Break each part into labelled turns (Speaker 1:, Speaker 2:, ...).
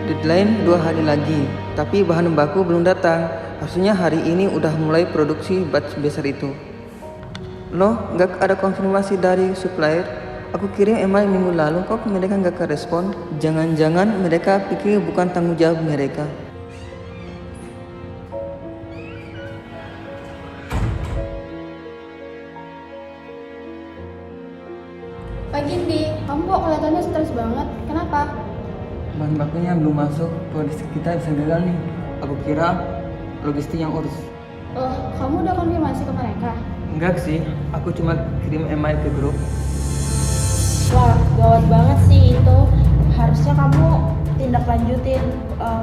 Speaker 1: Deadline 2 hari lagi, tapi bahan baku belum datang. Harusnya hari ini udah mulai produksi batch besar itu. Loh, gak ada konfirmasi dari supplier? Aku kirim email minggu lalu kok mereka gak respon. Jangan-jangan mereka pikir bukan tanggung jawab mereka.
Speaker 2: Pagi Indi, kamu kok kelihatannya stres banget. Kenapa?
Speaker 1: Bahan bakunya belum masuk, produksi kita bisa gagal nih. Aku kira logistik yang urus.
Speaker 2: Oh, kamu udah konfirmasi ke mereka?
Speaker 1: Enggak sih, aku cuma kirim email ke grup.
Speaker 3: Wah, gawat banget sih itu. Harusnya kamu tindak lanjutin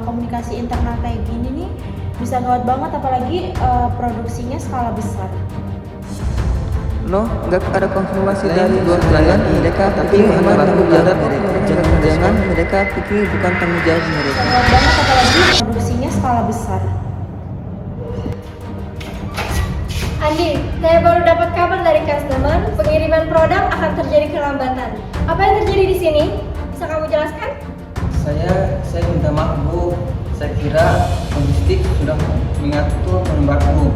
Speaker 3: komunikasi internal kayak gini nih. Bisa gawat banget apalagi produksinya skala besar.
Speaker 1: Loh, gak ada konfirmasi dari dua klien mereka, tapi bahan baku jarak mereka. Jangan-jangan mereka pikir bukan tanggung jawab mereka.
Speaker 3: Gawat banget apalagi produksinya skala besar.
Speaker 4: Andi, saya baru dapat kabar dari customer, pengiriman produk akan terjadi kelambatan. Apa yang terjadi di sini? Bisa kamu jelaskan?
Speaker 1: Saya minta maaf Bu. Saya kira logistik sudah mengatur bahan baku.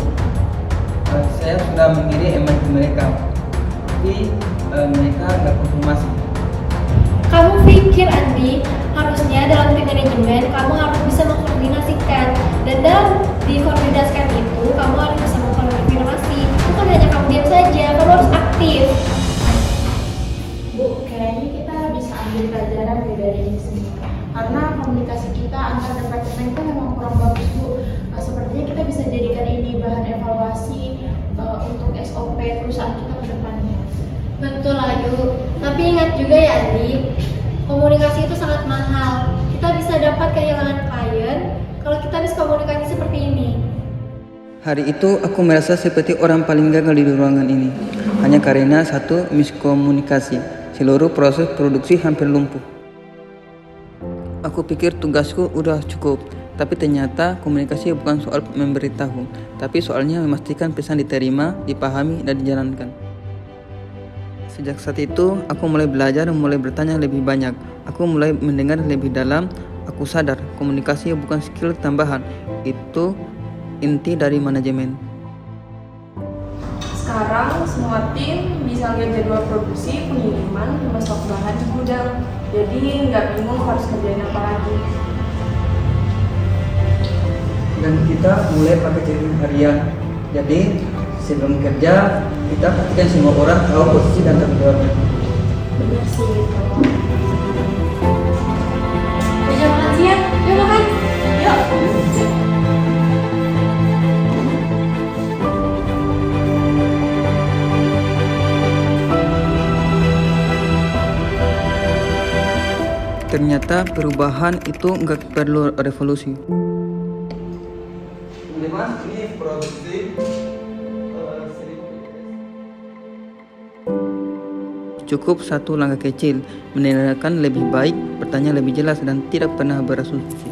Speaker 1: Saya sudah mengirim email ke mereka, tapi mereka nggak konfirmasi.
Speaker 4: Kamu pikir Andi, harusnya dalam tim manajemen kamu harus bisa mengkoordinasikan, dan dalam dikoordinasikan itu kamu harus bisa mengkonfirmasi. Bukan hanya kamu diam saja, kamu harus aktif.
Speaker 3: Bu, kayaknya kita bisa ambil pelajaran dari ini semua. Karena komunikasi kita antar departemen itu memang kurang bagus Bu. Sepertinya kita bisa jadikan ini bahan evaluasi untuk SOP perusahaan kita ke depannya.
Speaker 4: Betul Ayu, tapi ingat juga ya Andi, komunikasi itu sangat mahal. Kita bisa dapat kehilangan klien kalau kita miskomunikasi seperti ini.
Speaker 1: Hari itu aku merasa seperti orang paling gagal di ruangan ini. Hanya karena satu miskomunikasi, seluruh proses produksi hampir lumpuh. Aku pikir tugasku udah cukup, tapi ternyata komunikasi bukan soal memberitahu, tapi soalnya memastikan pesan diterima, dipahami, dan dijalankan. Sejak saat itu, aku mulai belajar, mulai bertanya lebih banyak. Aku mulai mendengar lebih dalam. Aku sadar komunikasi bukan skill tambahan, itu inti dari manajemen.
Speaker 5: Sekarang semua tim bisa lihat jadwal produksi, pengiriman, sama stok bahan di gudang. Jadi nggak bingung harus kerjain apa lagi.
Speaker 1: Dan kita mulai pakai check-in harian. Jadi sebelum kerja, kita pastikan semua orang tahu posisi dan tanggung jawabnya.
Speaker 3: Benar sih itu.
Speaker 4: Udah makan siang, yuk makan.
Speaker 5: Yuk!
Speaker 1: Ternyata perubahan itu nggak perlu revolusi. Ini produksi cukup satu langkah kecil, mendengarkan lebih baik, bertanya lebih jelas, dan tidak pernah berasumsi.